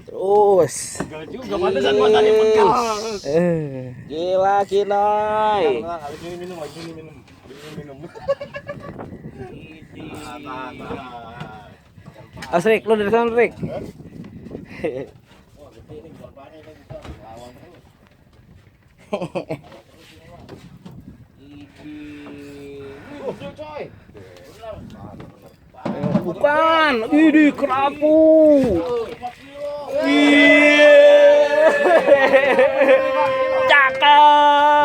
Terus. Enggak juga pantesan matanya pegang. Gila Kinoy. Habis ini minum, habis ini minum. Habis ini minum. Asrik, lu dari sana, Rik. Bukan, ini kerapu. Iya. Cakep.